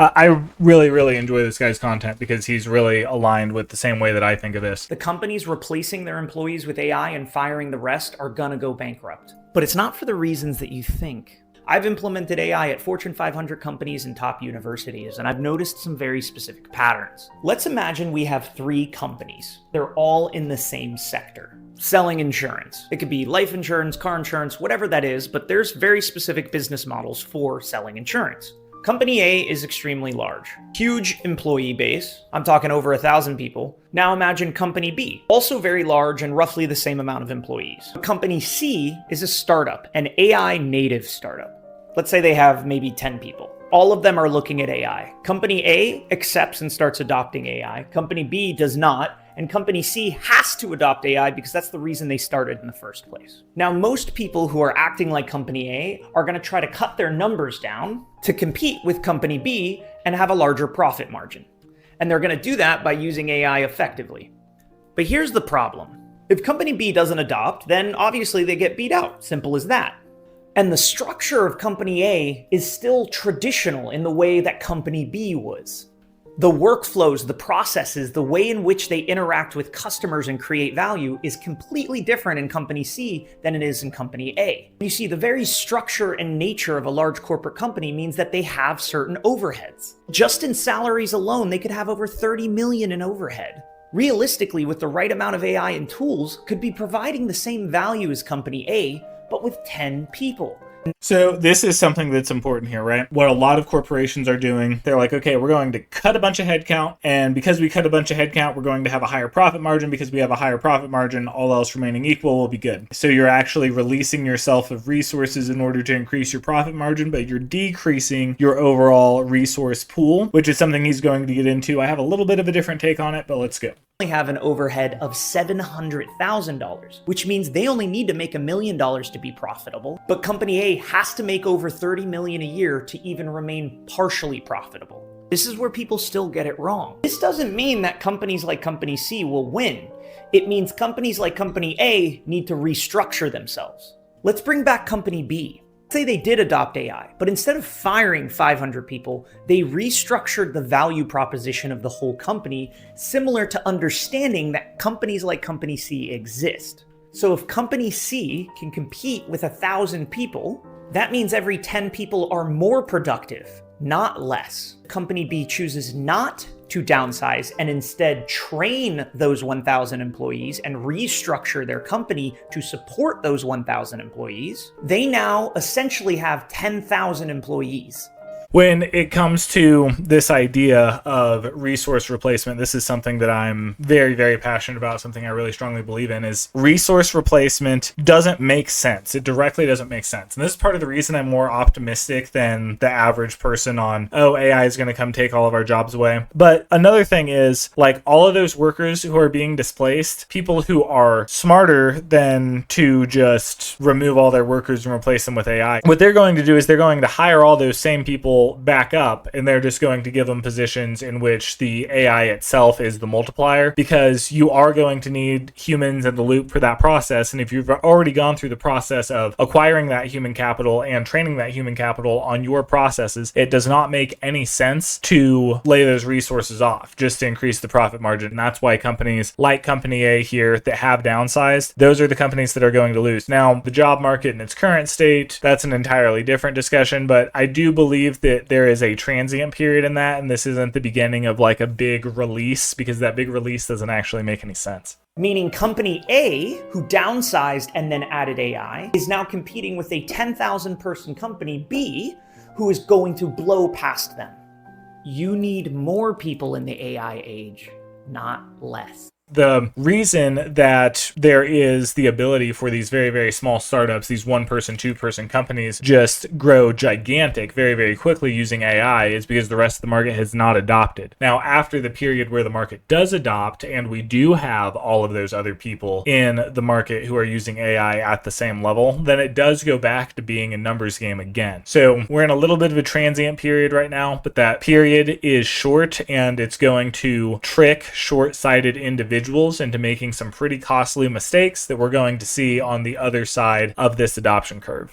I really, really enjoy this guy's content because he's really aligned with the same way that I think of this. The companies replacing their employees with AI and firing the rest are gonna go bankrupt. But it's not for the reasons that you think. I've implemented AI at Fortune 500 companies and top universities, and I've noticed some very specific patterns. Let's imagine we have 3 companies. They're all in the same sector. Selling insurance. It could be life insurance, car insurance, whatever that is, but there's very specific business models for selling insurance. Company A is extremely large. Huge employee base. I'm talking over 1,000 people. Now imagine Company B, also very large and roughly the same amount of employees. Company C is a startup, an AI native startup. Let's say they have maybe 10 people. All of them are looking at AI. Company A accepts and starts adopting AI. Company B does not. And Company C has to adopt AI because that's the reason they started in the first place. Now, most people who are acting like Company A are going to try to cut their numbers down to compete with Company B and have a larger profit margin. And they're going to do that by using AI effectively. But here's the problem. If Company B doesn't adopt, then obviously they get beat out. Simple as that. And the structure of Company A is still traditional in the way that Company B was. The workflows, the processes, the way in which they interact with customers and create value is completely different in Company C than it is in Company A. You see, the very structure and nature of a large corporate company means that they have certain overheads. Just in salaries alone, they could have over 30 million in overhead. Realistically, with the right amount of AI and tools, could be providing the same value as Company A, but with 10 people. So this is something that's important here, right? What a lot of corporations are doing, they're like, okay, we're going to cut a bunch of headcount, and because we cut a bunch of headcount, we're going to have a higher profit margin. Because we have a higher profit margin, all else remaining equal will be good. So you're actually releasing yourself of resources in order to increase your profit margin, but you're decreasing your overall resource pool, which is something he's going to get into. I have a little bit of a different take on it, but let's go. Have an overhead of $700,000, which means they only need to make $1 million to be profitable. But Company A has to make over 30 million a year to even remain partially profitable. This is where people still get it wrong. This doesn't mean that companies like Company C will win. It means companies like Company A need to restructure themselves. Let's bring back Company B. Say they did adopt AI, but instead of firing 500 people, they restructured the value proposition of the whole company, similar to understanding that companies like Company C exist. So if Company C can compete with 1,000 people, that means every 10 people are more productive, not less. Company B chooses not to downsize and instead train those 1,000 employees and restructure their company to support those 1,000 employees. They now essentially have 10,000 employees. When it comes to this idea of resource replacement, this is something that I'm very, very passionate about, something I really strongly believe in, is resource replacement doesn't make sense. It directly doesn't make sense. And this is part of the reason I'm more optimistic than the average person on, oh, AI is going to come take all of our jobs away. But another thing is, like, all of those workers who are being displaced, people who are smarter than to just remove all their workers and replace them with AI, what they're going to do is they're going to hire all those same people back up, and they're just going to give them positions in which the AI itself is the multiplier, because you are going to need humans in the loop for that process. And if you've already gone through the process of acquiring that human capital and training that human capital on your processes, it does not make any sense to lay those resources off just to increase the profit margin. And that's why companies like Company A here that have downsized, those are the companies that are going to lose. Now, the job market in its current state, that's an entirely different discussion, but I do believe that there is a transient period in that, and this isn't the beginning of like a big release, because that big release doesn't actually make any sense. Meaning Company A, who downsized and then added AI, is now competing with a 10,000 person company B, who is going to blow past them. You need more people in the AI age, not less. The reason that there is the ability for these very, very small startups, these 1-person, 2-person companies, just grow gigantic very, very quickly using AI is because the rest of the market has not adopted. Now, after the period where the market does adopt, and we do have all of those other people in the market who are using AI at the same level, then it does go back to being a numbers game again. So we're in a little bit of a transient period right now, but that period is short, and it's going to trick short-sighted individuals into making some pretty costly mistakes that we're going to see on the other side of this adoption curve.